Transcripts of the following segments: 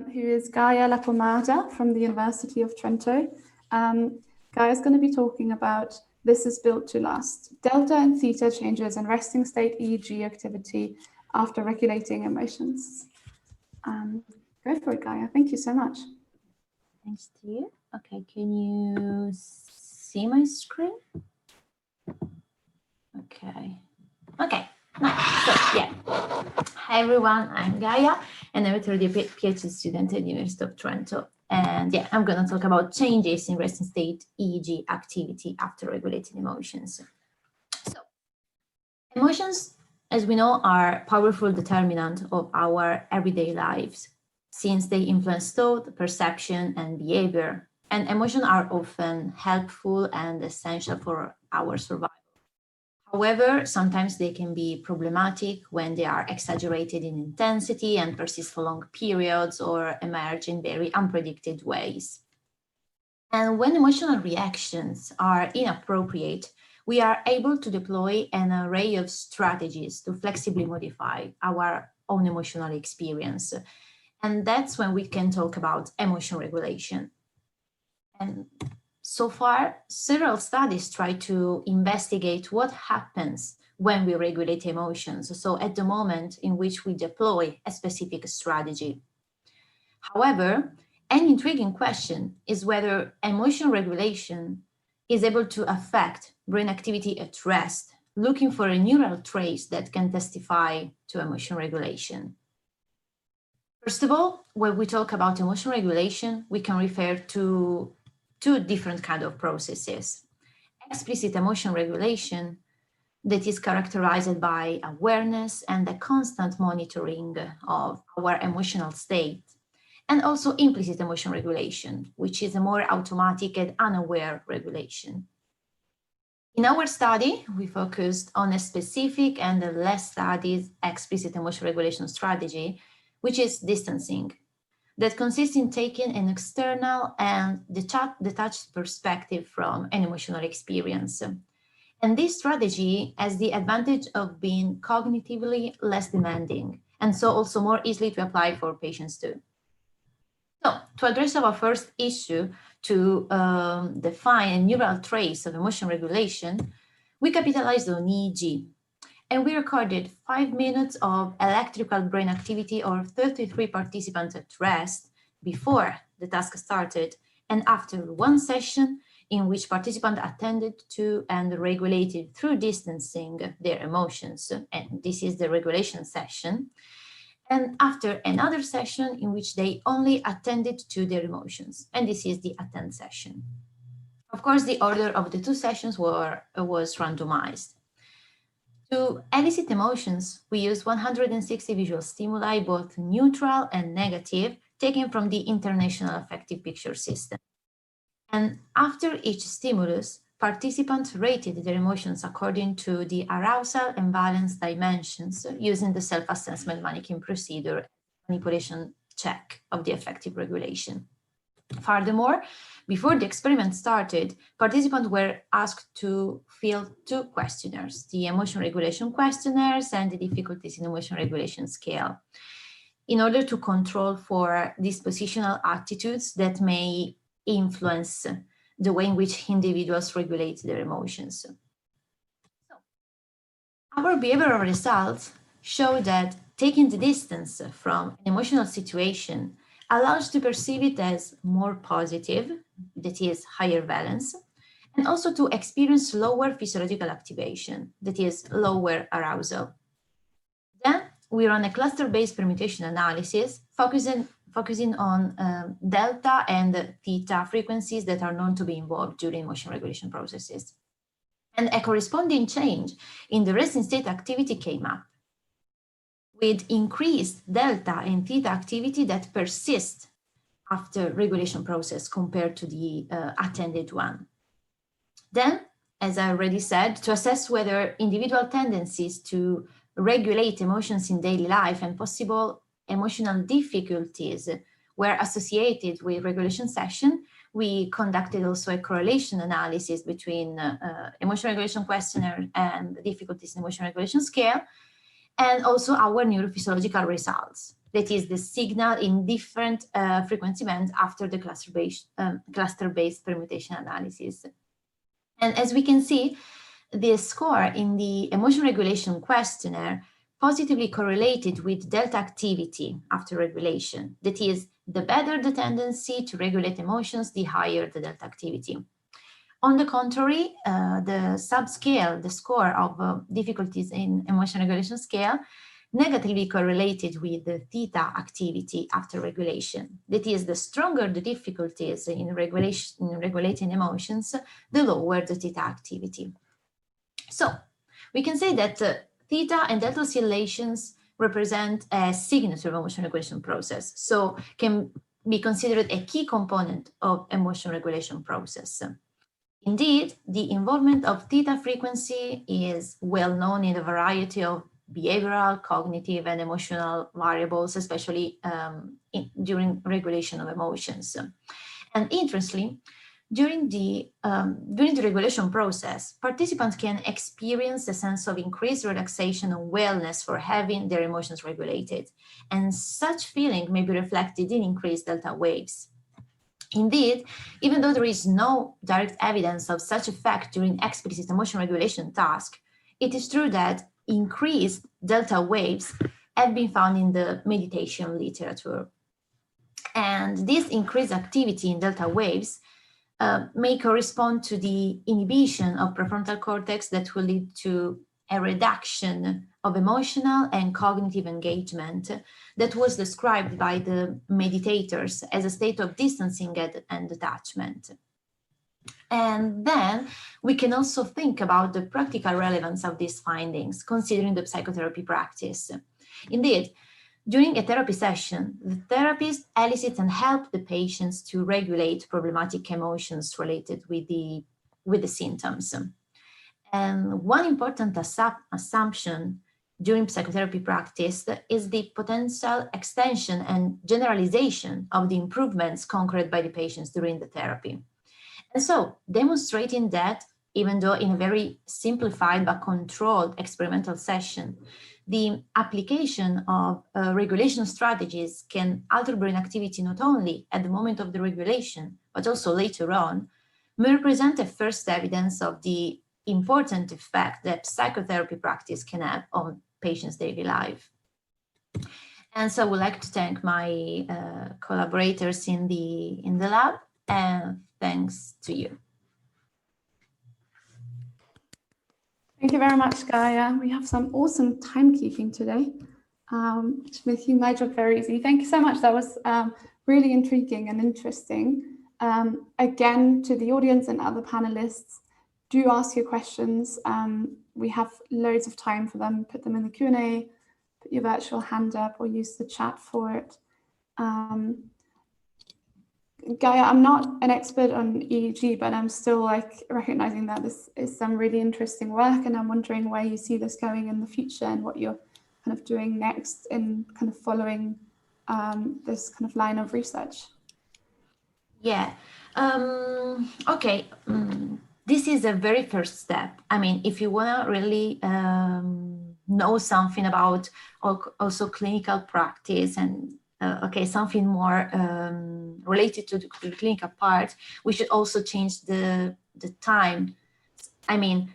who is Gaia Lapomarda from the University of Trento. Gaia is going to be talking about This is Built to Last, delta and theta changes in resting state EEG activity after regulating emotions. Go for it, Gaia. Thank you so much. Thanks to you. Okay, can you see my screen? Okay. Okay, nice. So, yeah. Hi, everyone. I'm Gaia, and I'm a PhD student at the University of Trento. And yeah, I'm going to talk about changes in resting state EEG activity after regulating emotions. So, emotions, as we know, are powerful determinant of our everyday lives, since they influence thought, perception, and behavior. And emotions are often helpful and essential for our survival. However, sometimes they can be problematic when they are exaggerated in intensity and persist for long periods or emerge in very unpredicted ways. And when emotional reactions are inappropriate, we are able to deploy an array of strategies to flexibly modify our own emotional experience. And that's when we can talk about emotion regulation. And so far, several studies try to investigate what happens when we regulate emotions, so at the moment in which we deploy a specific strategy. However, an intriguing question is whether emotion regulation is able to affect brain activity at rest, looking for a neural trace that can testify to emotion regulation. First of all, when we talk about emotion regulation, we can refer to two different kinds of processes. Explicit emotion regulation, that is characterized by awareness and the constant monitoring of our emotional state, and also implicit emotion regulation, which is a more automatic and unaware regulation. In our study, we focused on a specific and less studied explicit emotion regulation strategy, which is distancing, that consists in taking an external and detached perspective from an emotional experience. And this strategy has the advantage of being cognitively less demanding, and so also more easily to apply for patients too. So, to address our first issue, to define a neural trace of emotion regulation, we capitalized on EEG. And we recorded 5 minutes of electrical brain activity of 33 participants at rest before the task started and after one session in which participants attended to and regulated through distancing their emotions. And this is the regulation session. And after another session in which they only attended to their emotions. And this is the attend session. Of course, the order of the two sessions was randomized. To elicit emotions, we used 160 visual stimuli, both neutral and negative, taken from the International Affective Picture System. And after each stimulus, participants rated their emotions according to the arousal and valence dimensions using the Self-Assessment Manikin procedure, manipulation check of the affective regulation. Furthermore, before the experiment started, participants were asked to fill two questionnaires, the emotion regulation questionnaires and the difficulties in emotion regulation scale, in order to control for dispositional attitudes that may influence the way in which individuals regulate their emotions. So, our behavioral results show that taking the distance from an emotional situation allows to perceive it as more positive, that is higher valence, and also to experience lower physiological activation, that is lower arousal. Then we run a cluster-based permutation analysis focusing on delta and theta frequencies that are known to be involved during emotion regulation processes. And a corresponding change in the resting state activity came up, with increased delta and theta activity that persists after regulation process compared to the attended one. Then, as I already said, to assess whether individual tendencies to regulate emotions in daily life and possible emotional difficulties were associated with regulation session, we conducted also a correlation analysis between emotion regulation questionnaire and difficulties in emotion regulation scale, and also our neurophysiological results. that is the signal in different frequency bands after the cluster-based permutation analysis. And as we can see, the score in the emotion regulation questionnaire positively correlated with delta activity after regulation. That is, the better the tendency to regulate emotions, the higher the delta activity. On the contrary, the subscale, the score of difficulties in emotion regulation scale, negatively correlated with the theta activity after regulation. That is, the stronger the difficulties in regulating emotions, the lower the theta activity. So we can say that theta and delta oscillations represent a signature of emotion regulation process, so can be considered a key component of emotion regulation process. Indeed, the involvement of theta frequency is well known in a variety of behavioral, cognitive, and emotional variables, especially during regulation of emotions. And interestingly, during the regulation process, participants can experience a sense of increased relaxation and wellness for having their emotions regulated. And such feeling may be reflected in increased delta waves. Indeed, even though there is no direct evidence of such effect during explicit emotion regulation task, it is true that increased delta waves have been found in the meditation literature. And this increased activity in delta waves may correspond to the inhibition of prefrontal cortex that will lead to a reduction of emotional and cognitive engagement that was described by the meditators as a state of distancing and detachment. And then we can also think about the practical relevance of these findings, considering the psychotherapy practice. Indeed, during a therapy session, the therapist elicits and helps the patients to regulate problematic emotions related with the symptoms. And one important assumption during psychotherapy practice is the potential extension and generalization of the improvements conquered by the patients during the therapy. And so, demonstrating that, even though in a very simplified but controlled experimental session, the application of regulation strategies can alter brain activity not only at the moment of the regulation, but also later on, may represent a first evidence of the important effect that psychotherapy practice can have on patients' daily life. And so I would like to thank my collaborators in the lab, and thanks to you. Thank you very much, Gaia. We have some awesome timekeeping today, which makes my job very easy. Thank you so much. That was really intriguing and interesting. Again, to the audience and other panelists, do ask your questions. We have loads of time for them. Put them in the Q&A, put your virtual hand up, or use the chat for it. Gaia, I'm not an expert on EEG, but I'm still recognizing that this is some really interesting work, and I'm wondering where you see this going in the future and what you're kind of doing next in kind of following this kind of line of research. Yeah. Okay. This is a very first step. I mean, if you want to really know something about also clinical practice and something more related to the clinical part, we should also change the time. I mean,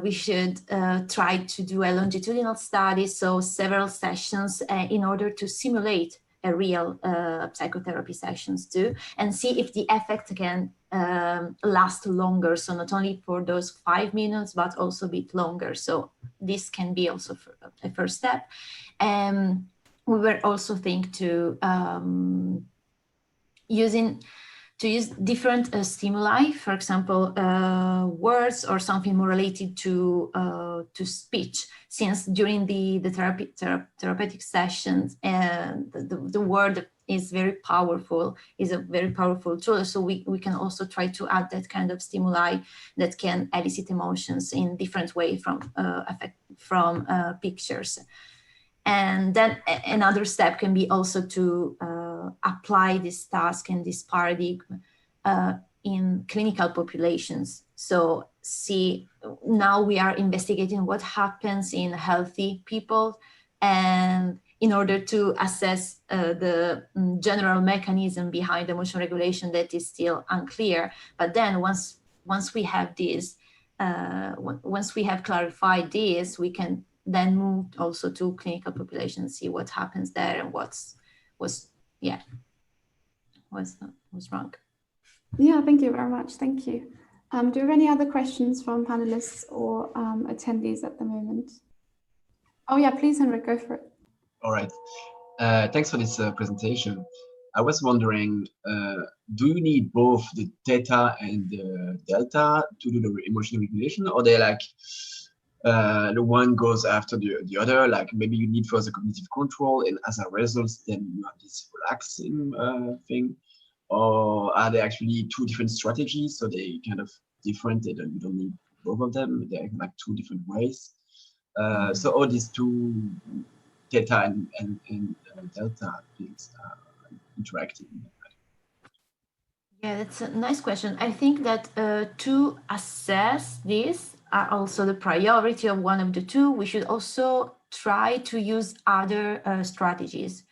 we should try to do a longitudinal study, so several sessions in order to simulate a real psychotherapy sessions too, and see if the effect can last longer. So not only for those 5 minutes, but also a bit longer. So this can be also a first step. We were also think to use different stimuli, for example, words or something more related to speech, since during the therapeutic sessions, the word is very powerful, is a very powerful tool. So we can also try to add that kind of stimuli that can elicit emotions in different way from pictures. And then another step can be also to apply this task and this paradigm in clinical populations. So now we are investigating what happens in healthy people and in order to assess the general mechanism behind emotion regulation that is still unclear. But then once we have this, once we have clarified this, we can then move also to clinical population and see what happens there and what's wrong. Yeah, thank you very much. Thank you. Do you have any other questions from panelists or attendees at the moment? Oh yeah, please, Henrik, go for it. All right. Thanks for this presentation. I was wondering, do you need both the theta and the delta to do the emotional regulation, or they like the one goes after the other? Like maybe you need first a cognitive control, and as a result, then you have this relaxing thing, or are they actually two different strategies? So they kind of different. You don't need both of them. They're like two different ways. So all these two theta and delta things interacting. Yeah, that's a nice question. I think that to assess this, also the priority of one of the two, we should also try to use other strategies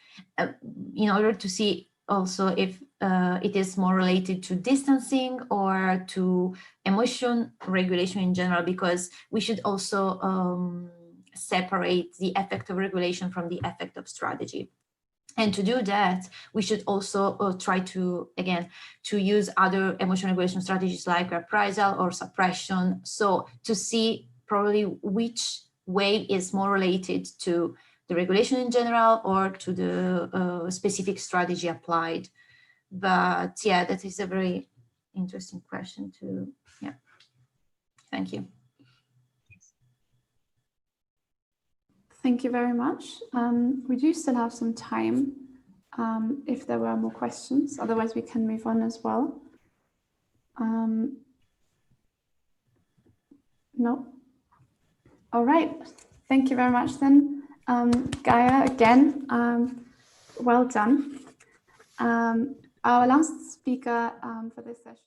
in order to see also if it is more related to distancing or to emotion regulation in general, because we should also separate the effect of regulation from the effect of strategy. And to do that, we should also try to, again, to use other emotion regulation strategies like reprisal or suppression. So to see probably which way is more related to the regulation in general or to the specific strategy applied. But yeah, that is a very interesting question too. Yeah, thank you. Thank you very much. We do still have some time if there were more questions. Otherwise, we can move on as well. No. All right. Thank you very much then. Gaia, again, well done. Our last speaker for this session.